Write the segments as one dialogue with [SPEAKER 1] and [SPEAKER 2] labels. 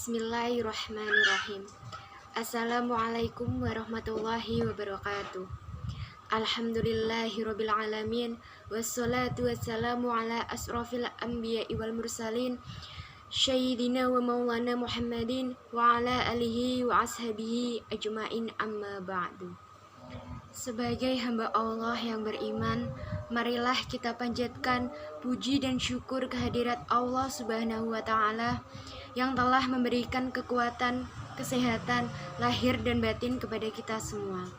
[SPEAKER 1] Bismillahirrahmanirrahim. Assalamualaikum warahmatullahi wabarakatuh. Alhamdulillahirabbil alamin wassalatu wassalamu ala asrofil anbiya'i wal mursalin Sayyidina wa maulana Muhammadin wa ala alihi wa ashabihi ajma'in amma ba'du. Sebagai hamba Allah yang beriman, marilah kita panjatkan puji dan syukur kehadirat Allah Subhanahu wa Ta'ala yang telah memberikan kekuatan, kesehatan, lahir dan batin kepada kita semua.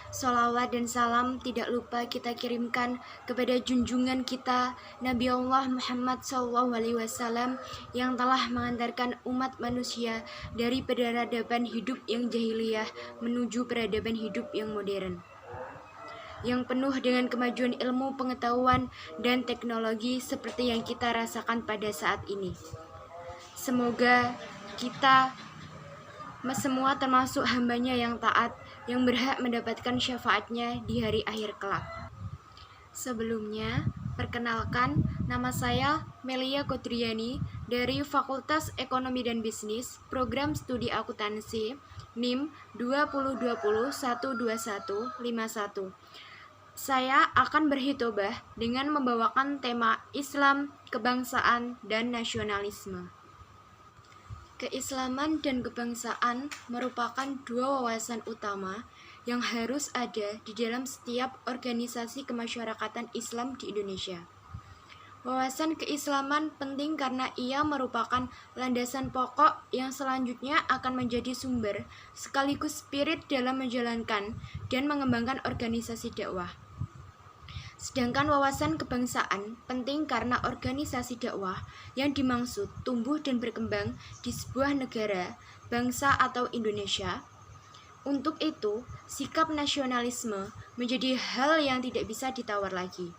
[SPEAKER 1] Salawat dan salam tidak lupa kita kirimkan kepada junjungan kita Nabi Allah Muhammad SAW yang telah mengantarkan umat manusia dari peradaban hidup yang jahiliyah menuju peradaban hidup yang modern, yang penuh dengan kemajuan ilmu, pengetahuan, dan teknologi seperti yang kita rasakan pada saat ini. Semoga kita semua termasuk hambanya yang taat, yang berhak mendapatkan syafaatnya di hari akhir kelak. Sebelumnya, perkenalkan, nama saya Melia Kodriani dari Fakultas Ekonomi dan Bisnis, Program Studi Akuntansi, NIM 2020121151. Saya akan berhitobah dengan membawakan tema Islam, kebangsaan, dan nasionalisme. Keislaman dan kebangsaan merupakan dua wawasan utama yang harus ada di dalam setiap organisasi kemasyarakatan Islam di Indonesia. Wawasan keislaman penting karena ia merupakan landasan pokok yang selanjutnya akan menjadi sumber sekaligus spirit dalam menjalankan dan mengembangkan organisasi dakwah. Sedangkan wawasan kebangsaan penting karena organisasi dakwah yang dimaksud tumbuh dan berkembang di sebuah negara, bangsa atau Indonesia. Untuk itu, sikap nasionalisme menjadi hal yang tidak bisa ditawar lagi.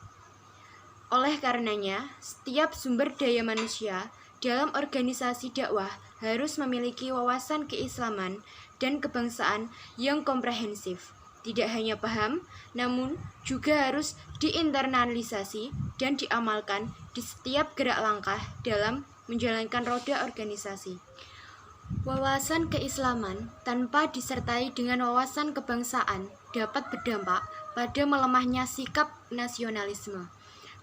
[SPEAKER 1] Oleh karenanya, setiap sumber daya manusia dalam organisasi dakwah harus memiliki wawasan keislaman dan kebangsaan yang komprehensif. Tidak hanya paham, namun juga harus diinternalisasi dan diamalkan di setiap gerak langkah dalam menjalankan roda organisasi. Wawasan keislaman tanpa disertai dengan wawasan kebangsaan dapat berdampak pada melemahnya sikap nasionalisme.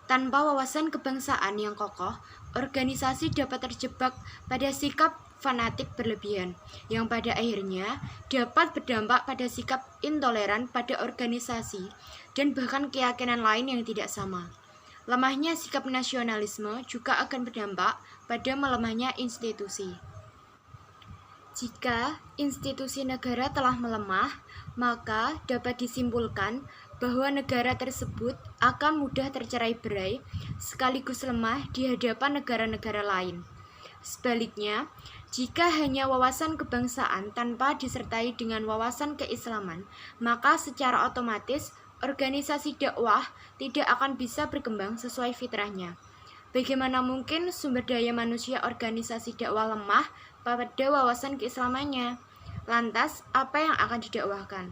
[SPEAKER 1] Tanpa wawasan kebangsaan yang kokoh, organisasi dapat terjebak pada sikap fanatik berlebihan, yang pada akhirnya dapat berdampak pada sikap intoleran pada organisasi dan bahkan keyakinan lain yang tidak sama. Lemahnya sikap nasionalisme juga akan berdampak pada melemahnya institusi. Jika institusi negara telah melemah, maka dapat disimpulkan bahwa negara tersebut akan mudah tercerai-berai sekaligus lemah di hadapan negara-negara lain. Sebaliknya, jika hanya wawasan kebangsaan tanpa disertai dengan wawasan keislaman, maka secara otomatis organisasi dakwah tidak akan bisa berkembang sesuai fitrahnya. Bagaimana mungkin sumber daya manusia organisasi dakwah lemah pada wawasan keislamannya? Lantas, apa yang akan didakwahkan?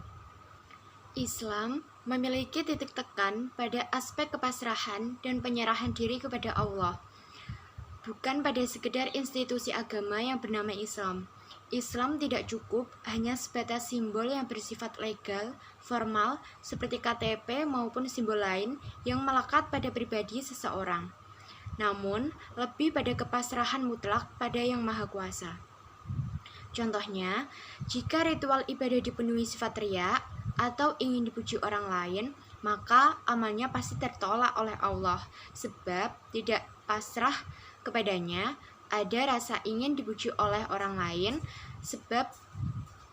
[SPEAKER 1] Islam memiliki titik tekan pada aspek kepasrahan dan penyerahan diri kepada Allah, bukan pada sekedar institusi agama yang bernama Islam. Islam tidak cukup hanya sebatas simbol yang bersifat legal, formal, seperti KTP maupun simbol lain yang melekat pada pribadi seseorang. Namun, lebih pada kepasrahan mutlak pada Yang Maha Kuasa. Contohnya, jika ritual ibadah dipenuhi sifat riya atau ingin dipuji orang lain, maka amalnya pasti tertolak oleh Allah, sebab tidak pasrah kepadanya, ada rasa ingin dipuji oleh orang lain, sebab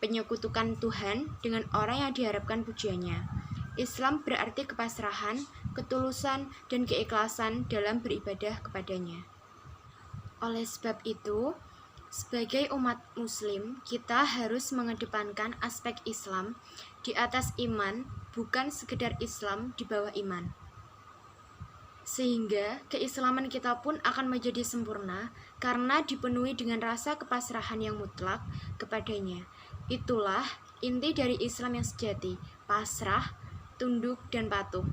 [SPEAKER 1] penyekutukan Tuhan dengan orang yang diharapkan pujiannya. Islam berarti kepasrahan, ketulusan, dan keikhlasan dalam beribadah kepadanya. Oleh sebab itu, sebagai umat muslim, kita harus mengedepankan aspek Islam di atas iman, bukan sekedar Islam di bawah iman. Sehingga keislaman kita pun akan menjadi sempurna karena dipenuhi dengan rasa kepasrahan yang mutlak kepadanya. Itulah inti dari Islam yang sejati, pasrah, tunduk, dan patuh.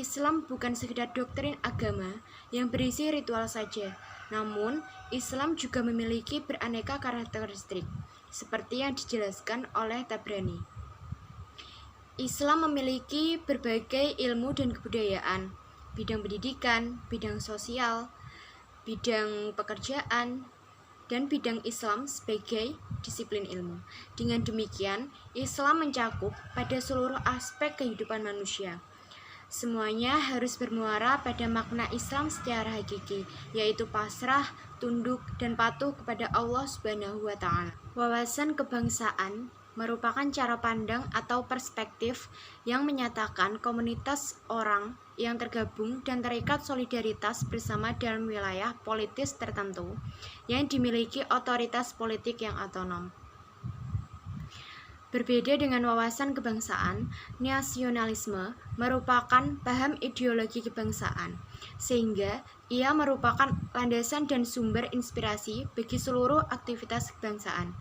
[SPEAKER 1] Islam bukan sekedar doktrin agama yang berisi ritual saja, namun Islam juga memiliki beraneka karakteristik, seperti yang dijelaskan oleh Tabrani. Islam memiliki berbagai ilmu dan kebudayaan, bidang pendidikan, bidang sosial, bidang pekerjaan, dan bidang Islam sebagai disiplin ilmu. Dengan demikian, Islam mencakup pada seluruh aspek kehidupan manusia. Semuanya harus bermuara pada makna Islam secara hakiki, yaitu pasrah, tunduk, dan patuh kepada Allah Subhanahu wa Ta'ala. Wawasan kebangsaan merupakan cara pandang atau perspektif yang menyatakan komunitas orang yang tergabung dan terikat solidaritas bersama dalam wilayah politis tertentu yang dimiliki otoritas politik yang otonom. Berbeda dengan wawasan kebangsaan, nasionalisme merupakan paham ideologi kebangsaan, sehingga ia merupakan landasan dan sumber inspirasi bagi seluruh aktivitas kebangsaan.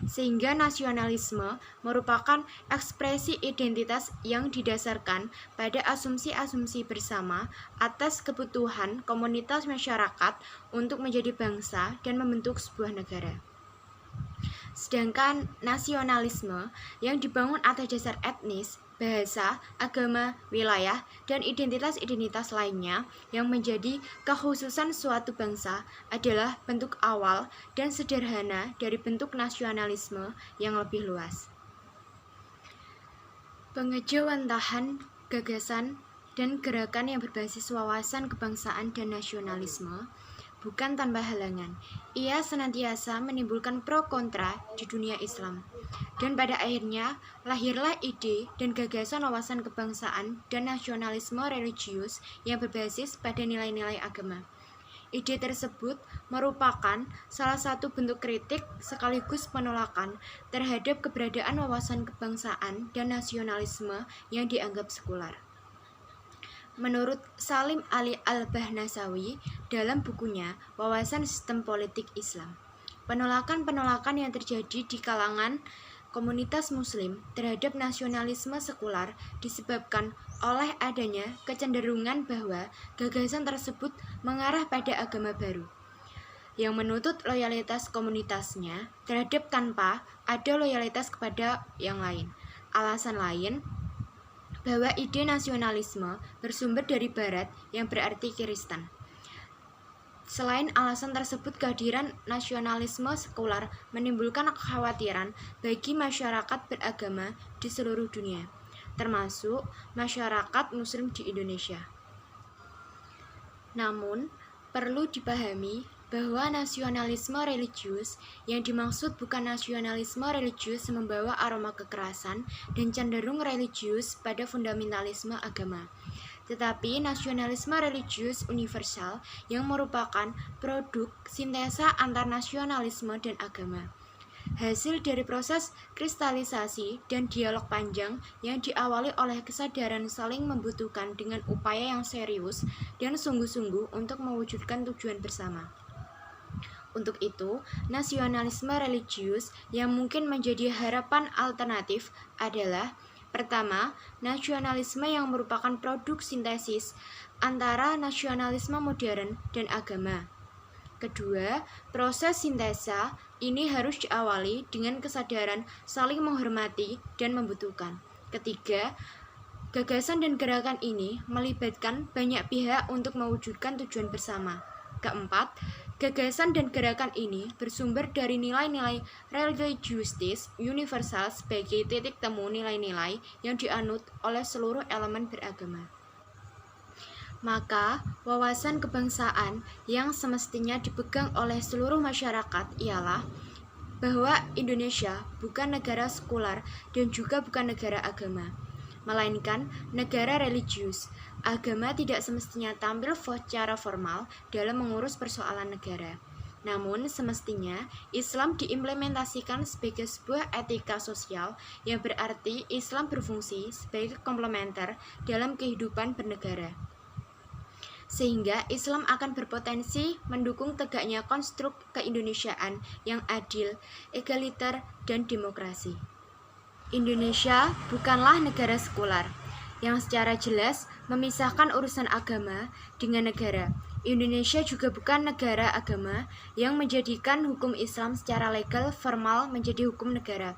[SPEAKER 1] Sehingga nasionalisme merupakan ekspresi identitas yang didasarkan pada asumsi-asumsi bersama atas kebutuhan komunitas masyarakat untuk menjadi bangsa dan membentuk sebuah negara. Sedangkan nasionalisme yang dibangun atas dasar etnis, bahasa, agama, wilayah, dan identitas-identitas lainnya yang menjadi kekhususan suatu bangsa adalah bentuk awal dan sederhana dari bentuk nasionalisme yang lebih luas. Pengejawantahan, gagasan, dan gerakan yang berbasis wawasan kebangsaan dan nasionalisme bukan tanpa halangan. Ia senantiasa menimbulkan pro kontra di dunia Islam. Dan pada akhirnya, lahirlah ide dan gagasan wawasan kebangsaan dan nasionalisme religius yang berbasis pada nilai-nilai agama. Ide tersebut merupakan salah satu bentuk kritik sekaligus penolakan terhadap keberadaan wawasan kebangsaan dan nasionalisme yang dianggap sekuler. Menurut Salim Ali Al-Bahnasawi dalam bukunya Wawasan Sistem Politik Islam, penolakan-penolakan yang terjadi di kalangan komunitas muslim terhadap nasionalisme sekular disebabkan oleh adanya kecenderungan bahwa gagasan tersebut mengarah pada agama baru yang menuntut loyalitas komunitasnya terhadap tanpa ada loyalitas kepada yang lain. Alasan lain bahwa ide nasionalisme bersumber dari Barat yang berarti Kristen. Selain alasan tersebut, kehadiran nasionalisme sekular menimbulkan kekhawatiran bagi masyarakat beragama di seluruh dunia, termasuk masyarakat muslim di Indonesia. Namun, perlu dipahami bahwa nasionalisme religius yang dimaksud bukan nasionalisme religius yang membawa aroma kekerasan dan cenderung religius pada fundamentalisme agama, tetapi nasionalisme religius universal yang merupakan produk sintesa antar nasionalisme dan agama. Hasil dari proses kristalisasi dan dialog panjang yang diawali oleh kesadaran saling membutuhkan dengan upaya yang serius dan sungguh-sungguh untuk mewujudkan tujuan bersama. Untuk itu, nasionalisme religius yang mungkin menjadi harapan alternatif adalah: pertama, nasionalisme yang merupakan produk sintesis antara nasionalisme modern dan agama. Kedua, proses sintesa ini harus diawali dengan kesadaran saling menghormati dan membutuhkan. Ketiga, gagasan dan gerakan ini melibatkan banyak pihak untuk mewujudkan tujuan bersama. Keempat, gagasan dan gerakan ini bersumber dari nilai-nilai religiustis universal sebagai titik temu nilai-nilai yang dianut oleh seluruh elemen beragama. Maka, wawasan kebangsaan yang semestinya dipegang oleh seluruh masyarakat ialah bahwa Indonesia bukan negara sekular dan juga bukan negara agama, melainkan negara religius. Agama tidak semestinya tampil secara formal dalam mengurus persoalan negara. Namun, semestinya Islam diimplementasikan sebagai sebuah etika sosial yang berarti Islam berfungsi sebagai komplementer dalam kehidupan bernegara. Sehingga Islam akan berpotensi mendukung tegaknya konstruk keindonesiaan yang adil, egaliter, dan demokrasi. Indonesia bukanlah negara sekular. yang secara jelas memisahkan urusan agama dengan negara. Indonesia juga bukan negara agama yang menjadikan hukum Islam secara legal formal menjadi hukum negara.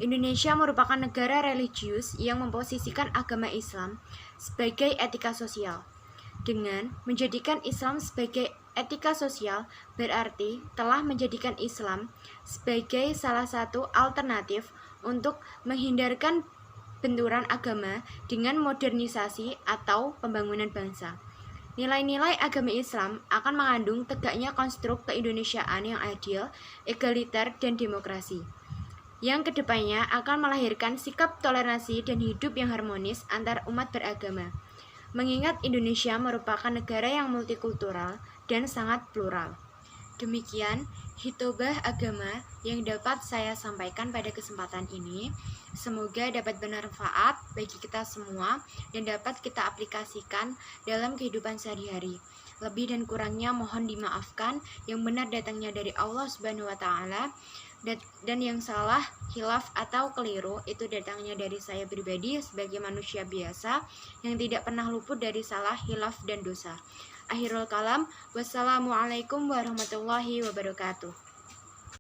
[SPEAKER 1] Indonesia merupakan negara religius yang memposisikan agama Islam sebagai etika sosial. Dengan menjadikan Islam sebagai etika sosial berarti telah menjadikan Islam sebagai salah satu alternatif untuk menghindarkan benturan agama dengan modernisasi atau pembangunan bangsa. Nilai-nilai agama Islam akan mengandung tegaknya konstruk keindonesiaan yang adil, egaliter, dan demokrasi, yang kedepannya akan melahirkan sikap toleransi dan hidup yang harmonis antar umat beragama. Mengingat Indonesia merupakan negara yang multikultural dan sangat plural. Demikian hitobah agama yang dapat saya sampaikan pada kesempatan ini. Semoga dapat bermanfaat bagi kita semua dan dapat kita aplikasikan dalam kehidupan sehari-hari. Lebih dan kurangnya mohon dimaafkan. Yang benar datangnya dari Allah Subhanahu wa taala, dan yang salah, khilaf atau keliru itu datangnya dari saya pribadi sebagai manusia biasa yang tidak pernah luput dari salah, khilaf, dan dosa. Akhirul kalam, wassalamualaikum warahmatullahi wabarakatuh.